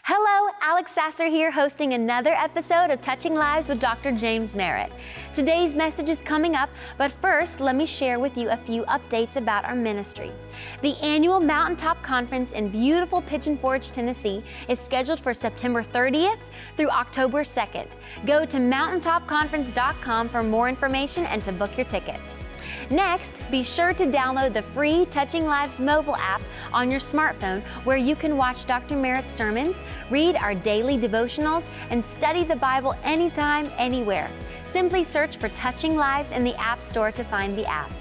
Hello, Alex Sasser here, hosting another episode of Touching Lives with Dr. James Merritt. Today's message is coming up, but first, let me share with you a few updates about our ministry. The annual Mountaintop Conference in beautiful Pigeon Forge, Tennessee is scheduled for September 30th through October 2nd. Go to mountaintopconference.com for more information and to book your tickets. Next, be sure to download the free Touching Lives mobile app on your smartphone, where you can watch Dr. Merritt's sermons, read our daily devotionals, and study the Bible anytime, anywhere. Simply search for Touching Lives in the App Store to find the app.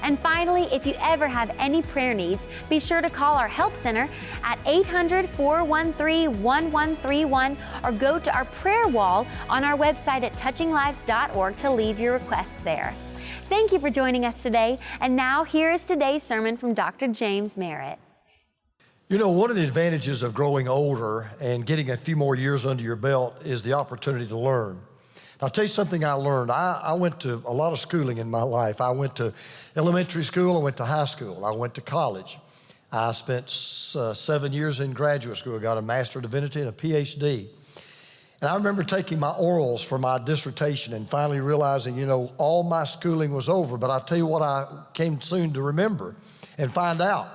And finally, if you ever have any prayer needs, be sure to call our Help Center at 800-413-1131 or go to our prayer wall on our website at touchinglives.org to leave your request there. Thank you for joining us today. And now here is today's sermon from Dr. James Merritt. You know, one of the advantages of growing older and getting a few more years under your belt is the opportunity to learn. I'll tell you something I learned. I went to a lot of schooling in my life. I went to elementary school, I went to high school, I went to college. I spent 7 years in graduate school. I got a Master of Divinity and a PhD. And I remember taking my orals for my dissertation and finally realizing, you know, all my schooling was over. But I'll tell you what I came soon to remember and find out.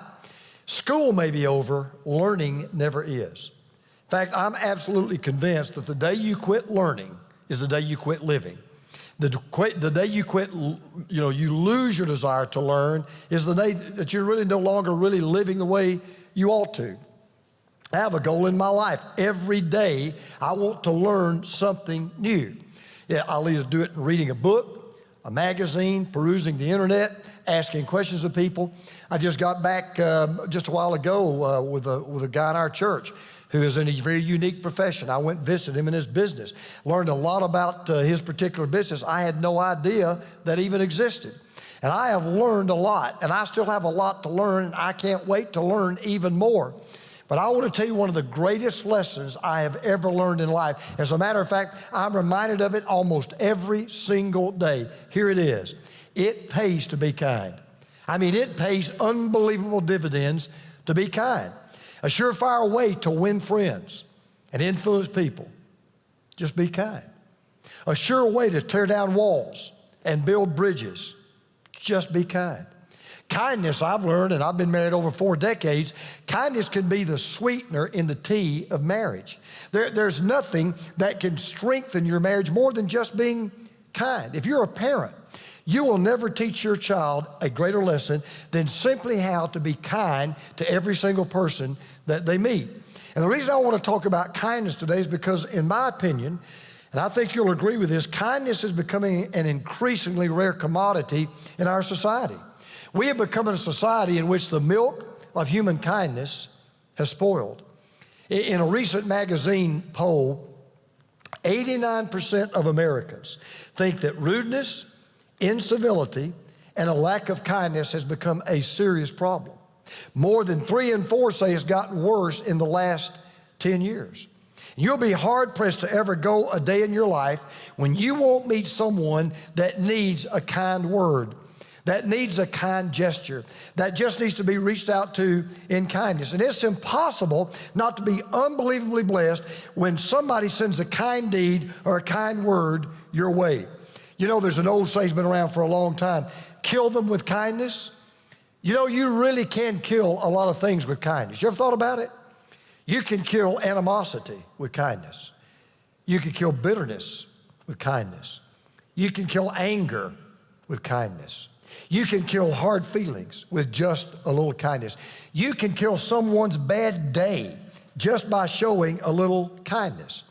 School may be over, learning never is. In fact, I'm absolutely convinced that the day you quit learning is the day you quit living. The day you quit, you lose your desire to learn is the day that you're really no longer really living the way you ought to. I have a goal in my life. Every day, I want to learn something new. Yeah, I'll either do it in reading a book, a magazine, perusing the internet, asking questions of people. I just got back just a while ago with a guy in our church who is in a very unique profession. I went and visited him in his business, learned a lot about his particular business. I had no idea that even existed. And I have learned a lot, and I still have a lot to learn, and I can't wait to learn even more. But I want to tell you one of the greatest lessons I have ever learned in life. As a matter of fact, I'm reminded of it almost every single day. Here it is. It pays to be kind. I mean, it pays unbelievable dividends to be kind. A surefire way to win friends and influence people. Just be kind. A sure way to tear down walls and build bridges. Just be kind. Kindness, I've learned, and I've been married over 4 decades, kindness can be the sweetener in the tea of marriage. There's nothing that can strengthen your marriage more than just being kind. If you're a parent, you will never teach your child a greater lesson than simply how to be kind to every single person that they meet. And the reason I want to talk about kindness today is because, in my opinion, and I think you'll agree with this, kindness is becoming an increasingly rare commodity in our society. We have become a society in which the milk of human kindness has spoiled. In a recent magazine poll, 89% of Americans think that rudeness, incivility, and a lack of kindness has become a serious problem. More than 3 in 4 say it's gotten worse in the last 10 years. You'll be hard-pressed to ever go a day in your life when you won't meet someone that needs a kind word, that needs a kind gesture, that just needs to be reached out to in kindness. And it's impossible not to be unbelievably blessed when somebody sends a kind deed or a kind word your way. You know, there's an old saying that's been around for a long time: kill them with kindness. You know, you really can kill a lot of things with kindness. You ever thought about it? You can kill animosity with kindness. You can kill bitterness with kindness. You can kill anger with kindness. You can kill hard feelings with just a little kindness. You can kill someone's bad day just by showing a little kindness.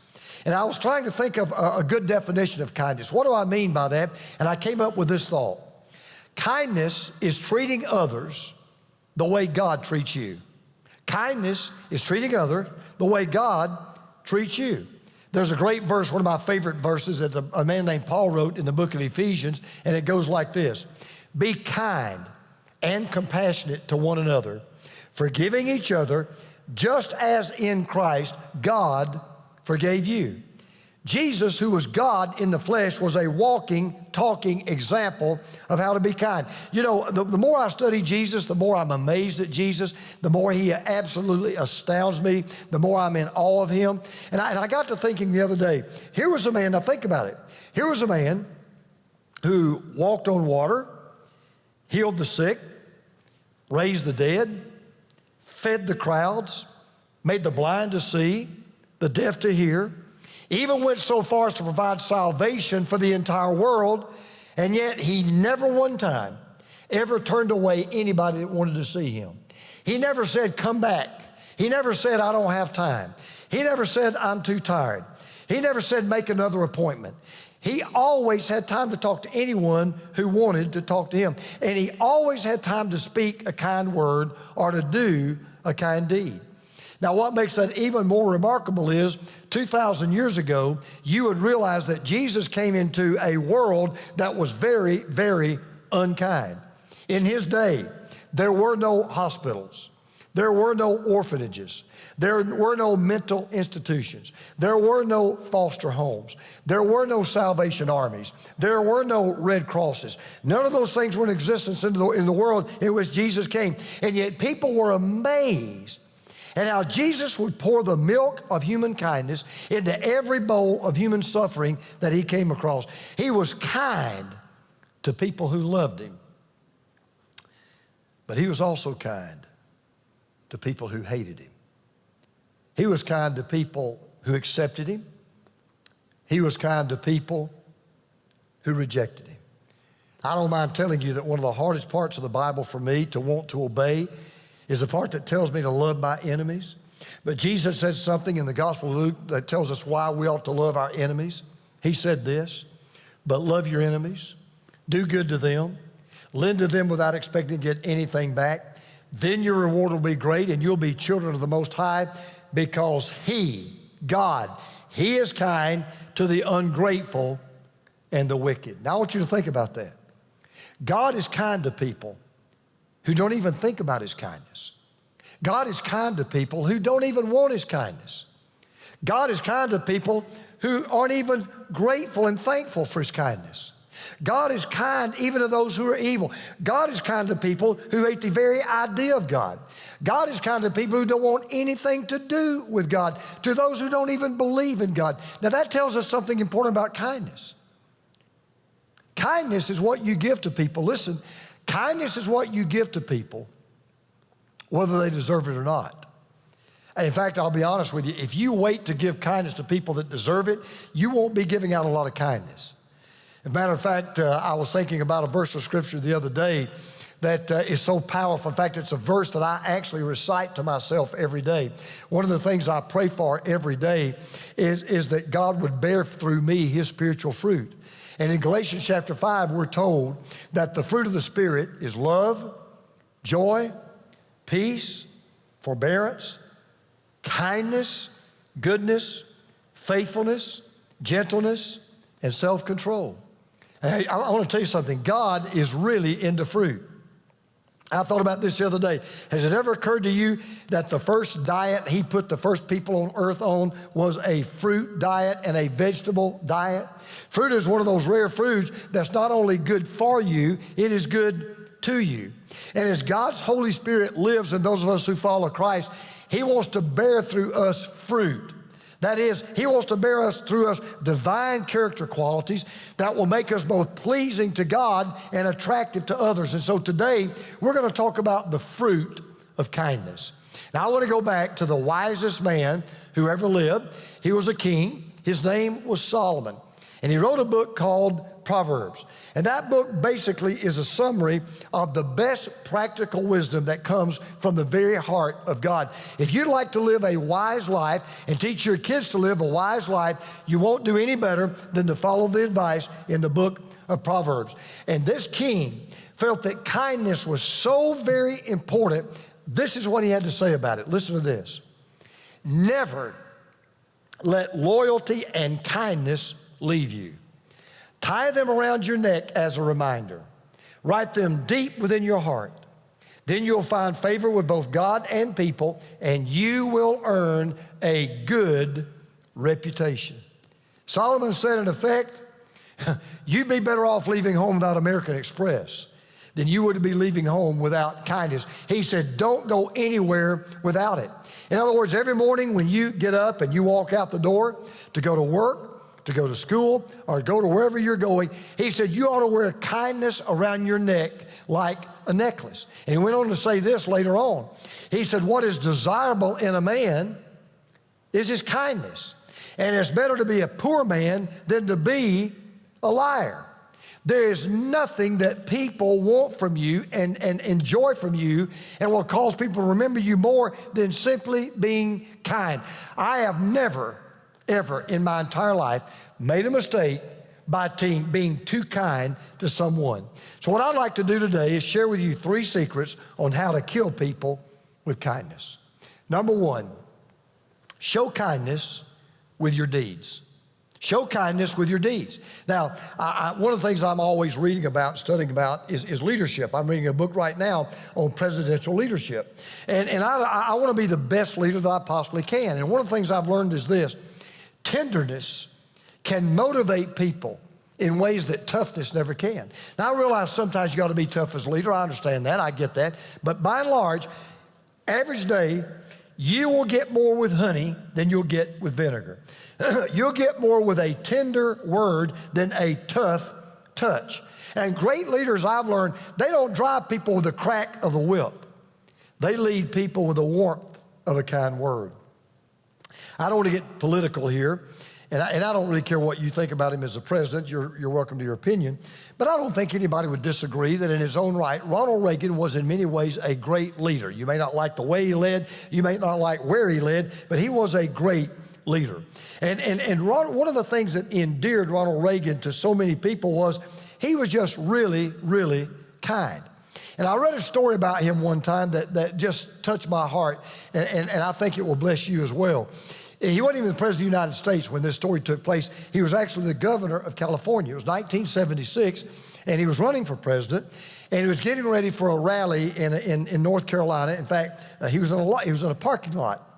And I was trying to think of a good definition of kindness. What do I mean by that? And I came up with this thought. Kindness is treating others the way God treats you. Kindness is treating others the way God treats you. There's a great verse, one of my favorite verses that a man named Paul wrote in the book of Ephesians, and it goes like this: be kind and compassionate to one another, forgiving each other, just as in Christ God forgave you. Jesus, who was God in the flesh, was a walking, talking example of how to be kind. You know, the more I study Jesus, the more I'm amazed at Jesus, the more he absolutely astounds me, the more I'm in awe of him. And I got to thinking the other day, here was a man, now think about it. Here was a man who walked on water, healed the sick, raised the dead, fed the crowds, made the blind to see, the deaf to hear, even went so far as to provide salvation for the entire world, and yet he never one time ever turned away anybody that wanted to see him. He never said, come back. He never said, I don't have time. He never said, I'm too tired. He never said, make another appointment. He always had time to talk to anyone who wanted to talk to him. And he always had time to speak a kind word or to do a kind deed. Now, what makes that even more remarkable is 2,000 years ago, you would realize that Jesus came into a world that was very, very unkind. In his day, there were no hospitals. There were no orphanages. There were no mental institutions. There were no foster homes. There were no Salvation Armies. There were no Red Crosses. None of those things were in existence in the world in which Jesus came. And yet people were amazed at how Jesus would pour the milk of human kindness into every bowl of human suffering that he came across. He was kind to people who loved him. But he was also kind to people who hated him. He was kind to people who accepted him. He was kind to people who rejected him. I don't mind telling you that one of the hardest parts of the Bible for me to want to obey is the part that tells me to love my enemies. But Jesus said something in the Gospel of Luke that tells us why we ought to love our enemies. He said this, but love your enemies, do good to them, lend to them without expecting to get anything back. Then your reward will be great and you'll be children of the Most High, because he, God, he is kind to the ungrateful and the wicked. Now I want you to think about that. God is kind to people who don't even think about his kindness. God is kind to people who don't even want his kindness. God is kind to people who aren't even grateful and thankful for his kindness. God is kind even to those who are evil. God is kind to people who hate the very idea of God. God is kind to people who don't want anything to do with God, to those who don't even believe in God. Now that tells us something important about kindness. Kindness is what you give to people. Listen, kindness is what you give to people, whether they deserve it or not. In fact, I'll be honest with you, if you wait to give kindness to people that deserve it, you won't be giving out a lot of kindness. As a matter of fact, I was thinking about a verse of scripture the other day that is so powerful. In fact, it's a verse that I actually recite to myself every day. One of the things I pray for every day is that God would bear through me his spiritual fruit. And in Galatians chapter 5, we're told that the fruit of the Spirit is love, joy, peace, forbearance, kindness, goodness, faithfulness, gentleness, and self-control. Hey, I want to tell you something. God is really into fruit. I thought about this the other day. Has it ever occurred to you that the first diet he put the first people on earth on was a fruit diet and a vegetable diet? Fruit is one of those rare foods that's not only good for you, it is good to you. And as God's Holy Spirit lives in those of us who follow Christ, he wants to bear through us fruit. That is, he wants to bear through us divine character qualities that will make us both pleasing to God and attractive to others. And so today, we're going to talk about the fruit of kindness. Now, I want to go back to the wisest man who ever lived. He was a king. His name was Solomon. And he wrote a book called Proverbs. And that book basically is a summary of the best practical wisdom that comes from the very heart of God. If you'd like to live a wise life and teach your kids to live a wise life, you won't do any better than to follow the advice in the book of Proverbs. And this king felt that kindness was so very important. This is what he had to say about it. Listen to this. Never let loyalty and kindness leave you. Tie them around your neck as a reminder. Write them deep within your heart. Then you'll find favor with both God and people, and you will earn a good reputation. Solomon said, in effect, you'd be better off leaving home without American Express than you would be leaving home without kindness. He said, don't go anywhere without it. In other words, every morning when you get up and you walk out the door to go to work, to go to school, or go to wherever you're going, he said, you ought to wear kindness around your neck like a necklace. And he went on to say this later on. He said, what is desirable in a man is his kindness. And it's better to be a poor man than to be a liar. There is nothing that people want from you and enjoy from you and will cause people to remember you more than simply being kind. I have never, ever in my entire life made a mistake by being too kind to someone. So what I'd like to do today is share with you 3 secrets on how to kill people with kindness. Number 1, show kindness with your deeds. Show kindness with your deeds. Now, one of the things I'm always reading about, studying about is leadership. I'm reading a book right now on presidential leadership. And I want to be the best leader that I possibly can. And one of the things I've learned is this: tenderness can motivate people in ways that toughness never can. Now, I realize sometimes you got to be tough as a leader. I understand that. I get that. But by and large, average day, you will get more with honey than you'll get with vinegar. You'll get more with a tender word than a tough touch. And great leaders, I've learned, they don't drive people with the crack of the whip. They lead people with the warmth of a kind word. I don't want to get political here, and I don't really care what you think about him as a president. You're welcome to your opinion. But I don't think anybody would disagree that in his own right, Ronald Reagan was in many ways a great leader. You may not like the way he led, you may not like where he led, but he was a great leader. And one of the things that endeared Ronald Reagan to so many people was he was just really, really kind. And I read a story about him one time that just touched my heart, and I think it will bless you as well. He wasn't even the President of the United States when this story took place. He was actually the governor of California. It was 1976, and he was running for president, and he was getting ready for a rally in North Carolina. In fact, he was in a parking lot.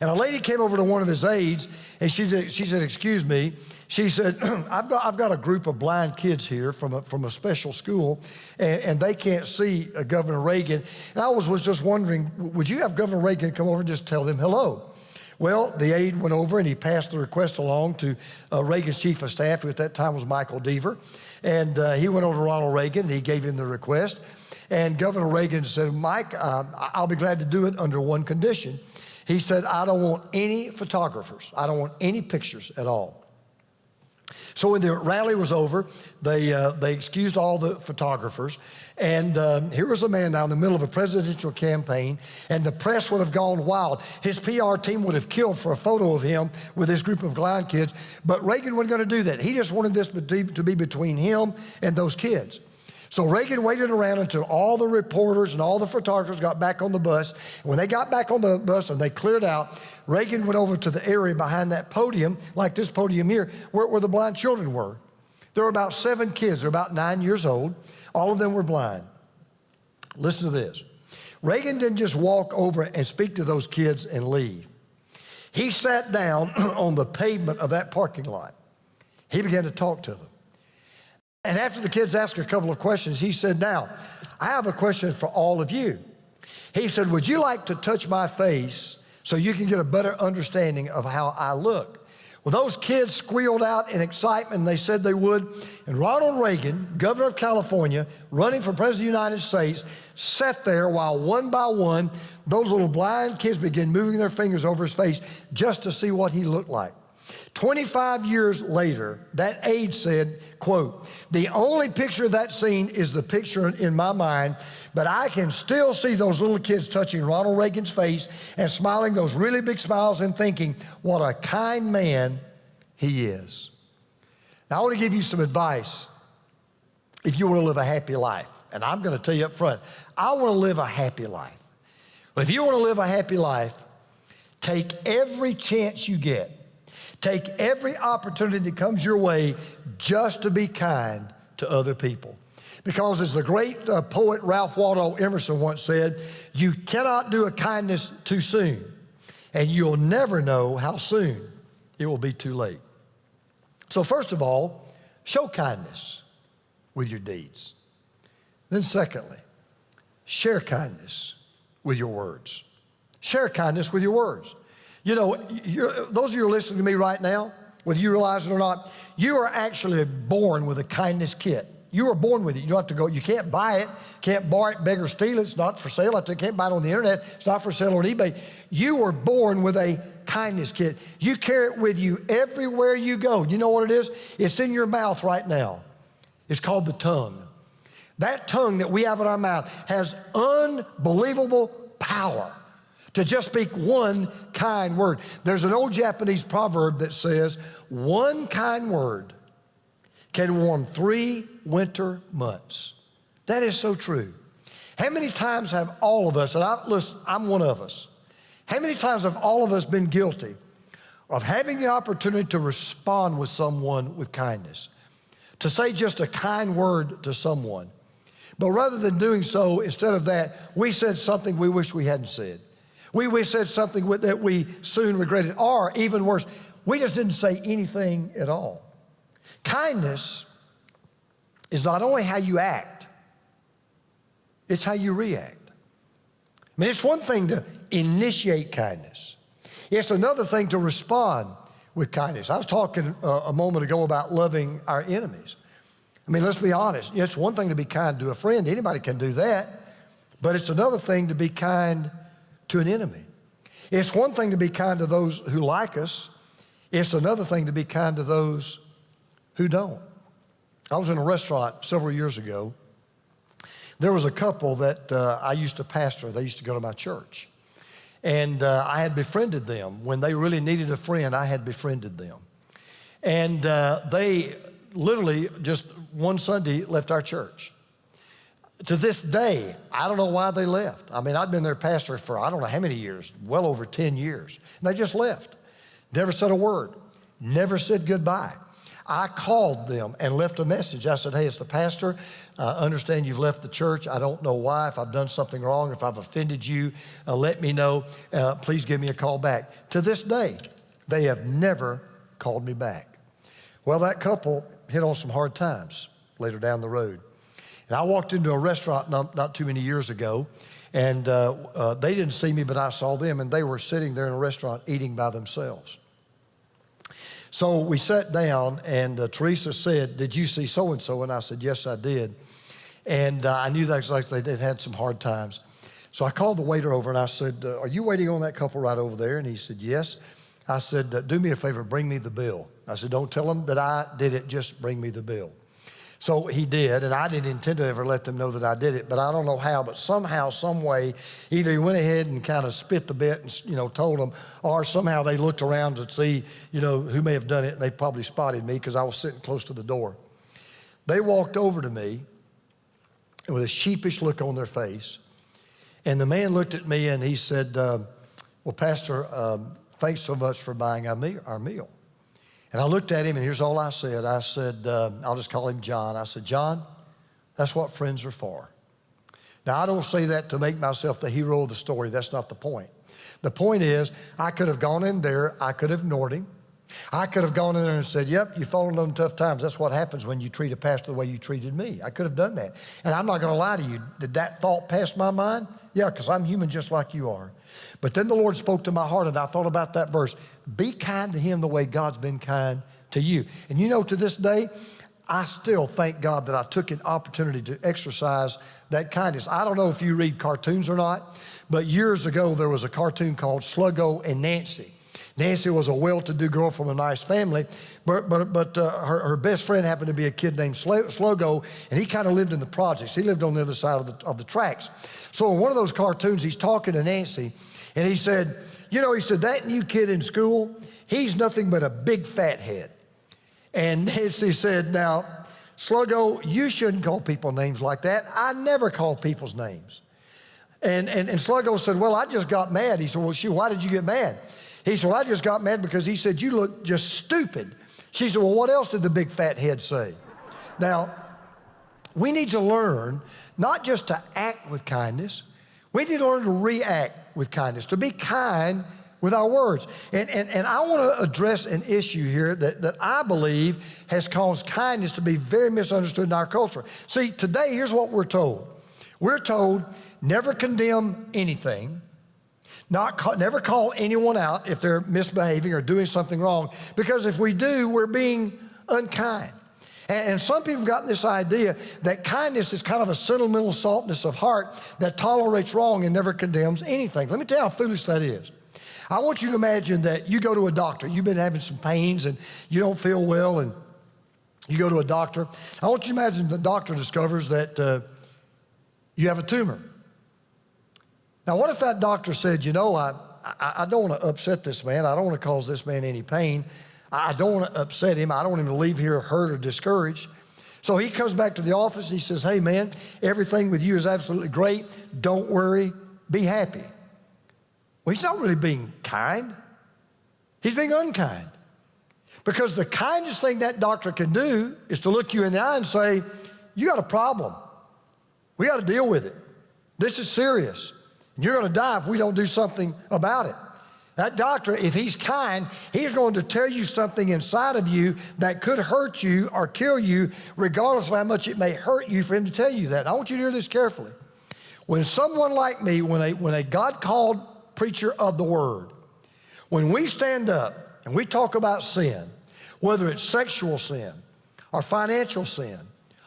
And a lady came over to one of his aides, and she said, excuse me. She said, I've got a group of blind kids here from a special school, and they can't see Governor Reagan. And I was just wondering, would you have Governor Reagan come over and just tell them hello? Well, the aide went over and he passed the request along to Reagan's chief of staff, who at that time was Michael Deaver. And he went over to Ronald Reagan and he gave him the request. And Governor Reagan said, Mike, I'll be glad to do it under one condition. He said, I don't want any photographers. I don't want any pictures at all. So when the rally was over, they excused all the photographers. And here was a man now in the middle of a presidential campaign, and the press would have gone wild. His PR team would have killed for a photo of him with this group of blind kids, but Reagan wasn't going to do that. He just wanted this to be between him and those kids. So Reagan waited around until all the reporters and all the photographers got back on the bus. When they got back on the bus and they cleared out, Reagan went over to the area behind that podium, like this podium here, where the blind children were. There were about 7 kids. They're about 9 years old. All of them were blind. Listen to this. Reagan didn't just walk over and speak to those kids and leave. He sat down on the pavement of that parking lot. He began to talk to them. And after the kids asked a couple of questions, he said, now, I have a question for all of you. He said, would you like to touch my face so you can get a better understanding of how I look? Well, those kids squealed out in excitement, and they said they would. And Ronald Reagan, governor of California, running for president of the United States, sat there while one by one, those little blind kids began moving their fingers over his face just to see what he looked like. 25 years later, that aide said, quote, the only picture of that scene is the picture in my mind, but I can still see those little kids touching Ronald Reagan's face and smiling those really big smiles and thinking, what a kind man he is. Now, I want to give you some advice if you want to live a happy life. And I'm going to tell you up front, I want to live a happy life. But if you want to live a happy life, take every chance you get. Take every opportunity that comes your way just to be kind to other people. Because as the great poet Ralph Waldo Emerson once said, you cannot do a kindness too soon, and you'll never know how soon it will be too late. So first of all, show kindness with your deeds. Then secondly, share kindness with your words. Share kindness with your words. You know, those of you who are listening to me right now, whether you realize it or not, you are actually born with a kindness kit. You are born with it. You don't have to go, you can't buy it, can't borrow it, beg or steal it. It's not for sale. You can't buy it on the internet. It's not for sale on eBay. You were born with a kindness kit. You carry it with you everywhere you go. You know what it is? It's in your mouth right now. It's called the tongue. That tongue that we have in our mouth has unbelievable power to just speak one kind word. There's an old Japanese proverb that says, one kind word can warm 3 winter months. That is so true. How many times have all of us, and I'm one of us, how many times have all of us been guilty of having the opportunity to respond with someone with kindness, to say just a kind word to someone, but rather than doing so, instead of that, we said something we wish we hadn't said. We said something that we soon regretted, or even worse, we just didn't say anything at all. Kindness is not only how you act, it's how you react. I mean, it's one thing to initiate kindness. It's another thing to respond with kindness. I was talking a moment ago about loving our enemies. I mean, let's be honest. It's one thing to be kind to a friend. Anybody can do that. But it's another thing to be kind to an enemy. It's one thing to be kind to those who like us. It's another thing to be kind to those who don't. I was in a restaurant several years ago. There was a couple that I used to pastor. They used to go to my church. And I had befriended them. When they really needed a friend, I had befriended them. And they literally just one Sunday left our church. To this day, I don't know why they left. I mean, I'd been their pastor for I don't know how many years, well over 10 years. And they just left. Never said a word. Never said goodbye. I called them and left a message. I said, hey, it's the pastor. I understand you've left the church. I don't know why. If I've done something wrong, if I've offended you, let me know. Please give me a call back. To this day, they have never called me back. Well, that couple hit on some hard times later down the road. And I walked into a restaurant not too many years ago, and they didn't see me, but I saw them, and they were sitting there in a restaurant eating by themselves. So we sat down, and Teresa said, did you see so-and-so? And I said, yes, I did. And I knew that they'd had some hard times. So I called the waiter over, and I said, are you waiting on that couple right over there? And he said, yes. I said, do me a favor, bring me the bill. I said, don't tell them that I did it, just bring me the bill. So he did, and I didn't intend to ever let them know that I did it, but I don't know how, but somehow, some way, either he went ahead and kind of spit the bit and, told them, or somehow they looked around to see, who may have done it, and they probably spotted me because I was sitting close to the door. They walked over to me with a sheepish look on their face, and the man looked at me and he said, well, Pastor, thanks so much for buying our meal. And I looked at him, and here's all I said. I said, I'll just call him John. I said, John, that's what friends are for. Now, I don't say that to make myself the hero of the story. That's not the point. The point is, I could have gone in there. I could have ignored him. I could have gone in there and said, yep, you've fallen on tough times. That's what happens when you treat a pastor the way you treated me. I could have done that. And I'm not going to lie to you. Did that thought pass my mind? Yeah, because I'm human just like you are. But then the Lord spoke to my heart, and I thought about that verse. Be kind to him the way God's been kind to you. And to this day, I still thank God that I took an opportunity to exercise that kindness. I don't know if you read cartoons or not, but years ago there was a cartoon called Sluggo and Nancy. Nancy was a well-to-do girl from a nice family, but her best friend happened to be a kid named Sluggo, and he kind of lived in the projects. He lived on the other side of the tracks. So in one of those cartoons, he's talking to Nancy, and he said, that new kid in school, he's nothing but a big fat head. And Nancy said, now, Sluggo, you shouldn't call people names like that. I never call people's names. And Sluggo said, well, I just got mad. He said, well, shoot, why did you get mad? He said, well, I just got mad because he said, you look just stupid. She said, well, what else did the big fat head say? Now, we need to learn not just to act with kindness, we need to learn to react with kindness. To be kind with our words. And I want to address an issue here that I believe has caused kindness to be very misunderstood in our culture. See, today, here's what we're told. We're told never condemn anything, never call anyone out if they're misbehaving or doing something wrong, because if we do, we're being unkind. And some people have gotten this idea that kindness is kind of a sentimental saltness of heart that tolerates wrong and never condemns anything. Let me tell you how foolish that is. I want you to imagine that you go to a doctor. You've been having some pains and you don't feel well, and you go to a doctor. I want you to imagine the doctor discovers that you have a tumor. Now, what if that doctor said, you know, I don't want to upset this man. I don't want to cause this man any pain. I don't want to upset him. I don't want him to leave here hurt or discouraged. So he comes back to the office and he says, hey, man, everything with you is absolutely great. Don't worry. Be happy. Well, he's not really being kind. He's being unkind. Because the kindest thing that doctor can do is to look you in the eye and say, you got a problem. We got to deal with it. This is serious. And you're going to die if we don't do something about it. That doctor, if he's kind, he's going to tell you something inside of you that could hurt you or kill you, regardless of how much it may hurt you for him to tell you that. And I want you to hear this carefully. When someone like me, when a God-called preacher of the word, when we stand up and we talk about sin, whether it's sexual sin or financial sin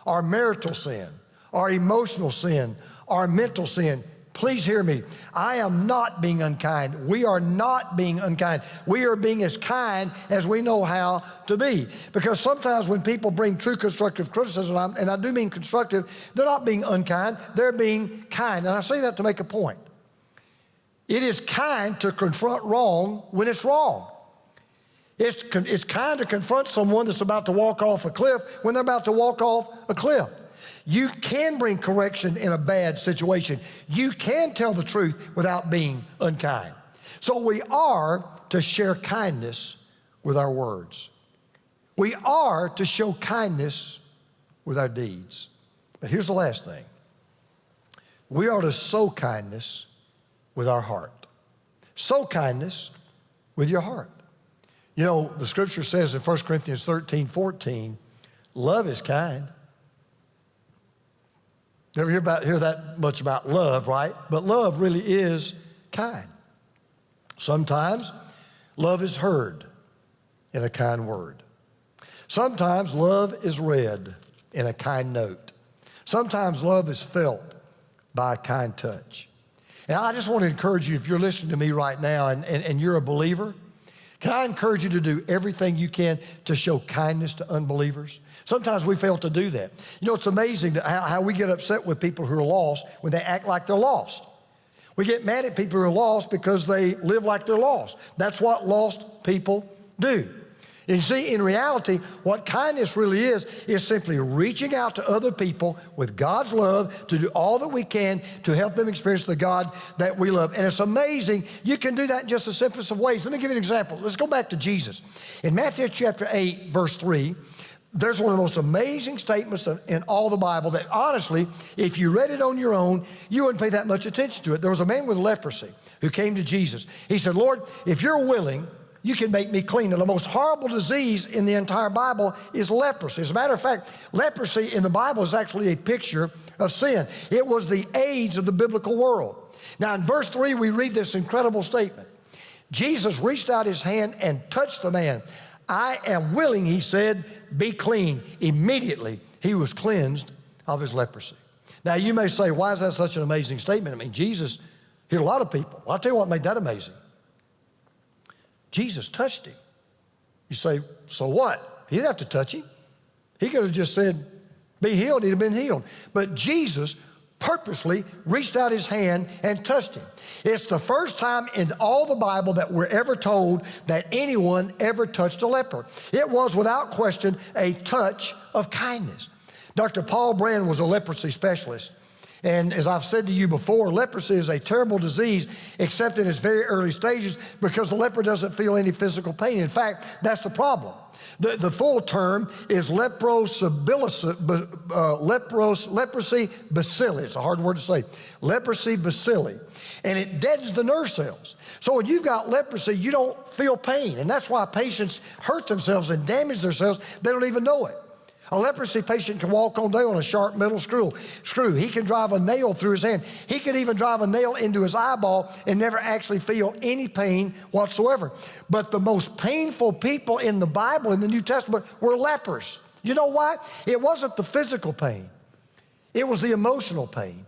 or marital sin or emotional sin or mental sin, please hear me. I am not being unkind. We are not being unkind. We are being as kind as we know how to be. Because sometimes when people bring true constructive criticism, and I do mean constructive, they're not being unkind, they're being kind. And I say that to make a point. It is kind to confront wrong when it's wrong. It's kind to confront someone that's about to walk off a cliff when they're about to walk off a cliff. You can bring correction in a bad situation. You can tell the truth without being unkind. So we are to share kindness with our words. We are to show kindness with our deeds. But here's the last thing. We are to sow kindness with our heart. Sow kindness with your heart. You know, the scripture says in 1 Corinthians 13:14, love is kind. Never hear that much about love, right? But love really is kind. Sometimes love is heard in a kind word. Sometimes love is read in a kind note. Sometimes love is felt by a kind touch. And I just want to encourage you, if you're listening to me right now and you're a believer, can I encourage you to do everything you can to show kindness to unbelievers? Sometimes we fail to do that. You know, it's amazing how we get upset with people who are lost when they act like they're lost. We get mad at people who are lost because they live like they're lost. That's what lost people do. And you see, in reality, what kindness really is simply reaching out to other people with God's love to do all that we can to help them experience the God that we love. And it's amazing, you can do that in just the simplest of ways. Let me give you an example. Let's go back to Jesus. In Matthew chapter 8, verse 3, there's one of the most amazing statements in all the Bible that honestly, if you read it on your own, you wouldn't pay that much attention to it. There was a man with leprosy who came to Jesus. He said, Lord, if you're willing, you can make me clean. And the most horrible disease in the entire Bible is leprosy. As a matter of fact, leprosy in the Bible is actually a picture of sin. It was the AIDS of the biblical world. Now in verse 3, we read this incredible statement. Jesus reached out his hand and touched the man. I am willing, he said, be clean. Immediately, he was cleansed of his leprosy. Now you may say, why is that such an amazing statement? I mean, Jesus healed a lot of people. Well, I'll tell you what made that amazing. Jesus touched him. You say, so what? He didn't have to touch him. He could have just said, be healed, he'd have been healed. But Jesus purposely reached out his hand and touched him. It's the first time in all the Bible that we're ever told that anyone ever touched a leper. It was without question a touch of kindness. Dr. Paul Brand was a leprosy specialist. And as I've said to you before, leprosy is a terrible disease, except in its very early stages, because the leper doesn't feel any physical pain. In fact, that's the problem. The full term is leprosy bacilli. It's a hard word to say. Leprosy bacilli. And it deadens the nerve cells. So when you've got leprosy, you don't feel pain. And that's why patients hurt themselves and damage themselves. They don't even know it. A leprosy patient can walk all day on a sharp metal screw. He can drive a nail through his hand. He could even drive a nail into his eyeball and never actually feel any pain whatsoever. But the most painful people in the Bible, in the New Testament, were lepers. You know why? It wasn't the physical pain. It was the emotional pain,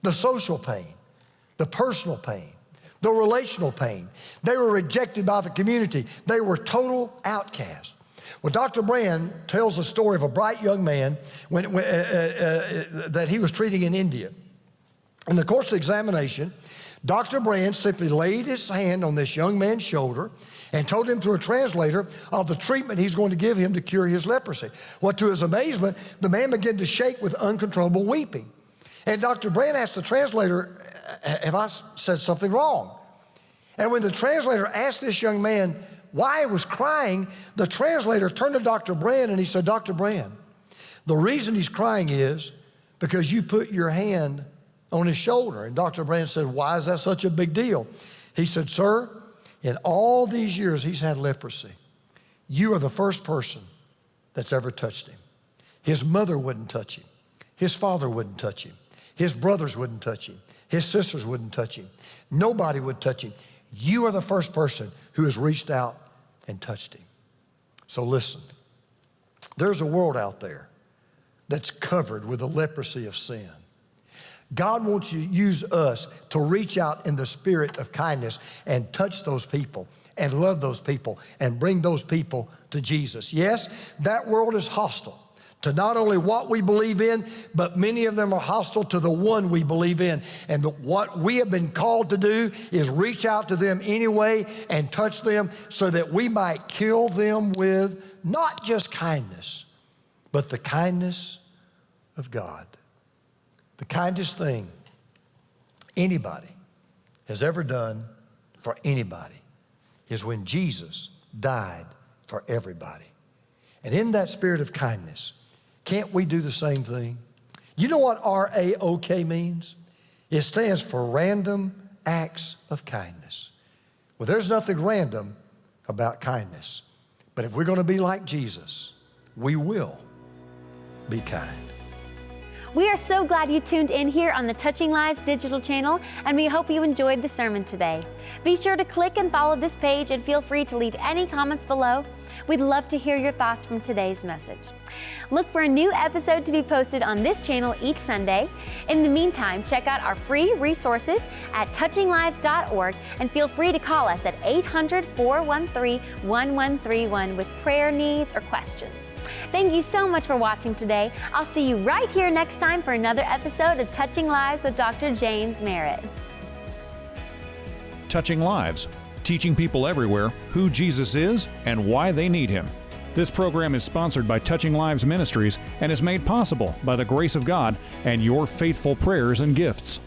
the social pain, the personal pain, the relational pain. They were rejected by the community. They were total outcasts. Well, Dr. Brand tells the story of a bright young man that he was treating in India. In the course of the examination, Dr. Brand simply laid his hand on this young man's shoulder and told him through a translator of the treatment he's going to give him to cure his leprosy. Well, to his amazement, the man began to shake with uncontrollable weeping. And Dr. Brand asked the translator, have I said something wrong? And when the translator asked this young man why he was crying, the translator turned to Dr. Brand and he said, Dr. Brand, the reason he's crying is because you put your hand on his shoulder. And Dr. Brand said, why is that such a big deal? He said, sir, in all these years he's had leprosy, you are the first person that's ever touched him. His mother wouldn't touch him. His father wouldn't touch him. His brothers wouldn't touch him. His sisters wouldn't touch him. Nobody would touch him. You are the first person who has reached out and touched him. So listen, there's a world out there that's covered with the leprosy of sin. God wants to use us to reach out in the spirit of kindness and touch those people and love those people and bring those people to Jesus. Yes, that world is hostile to not only what we believe in, but many of them are hostile to the one we believe in. And what we have been called to do is reach out to them anyway and touch them so that we might kill them with not just kindness, but the kindness of God. The kindest thing anybody has ever done for anybody is when Jesus died for everybody. And in that spirit of kindness, can't we do the same thing? You know what RAOK means? It stands for Random Acts of Kindness. Well, there's nothing random about kindness. But if we're going to be like Jesus, we will be kind. We are so glad you tuned in here on the Touching Lives digital channel, and we hope you enjoyed the sermon today. Be sure to click and follow this page and feel free to leave any comments below. We'd love to hear your thoughts from today's message. Look for a new episode to be posted on this channel each Sunday. In the meantime, check out our free resources at touchinglives.org and feel free to call us at 800-413-1131 with prayer needs or questions. Thank you so much for watching today. I'll see you right here next time for another episode of Touching Lives with Dr. James Merritt. Touching Lives, teaching people everywhere who Jesus is and why they need Him. This program is sponsored by Touching Lives Ministries and is made possible by the grace of God and your faithful prayers and gifts.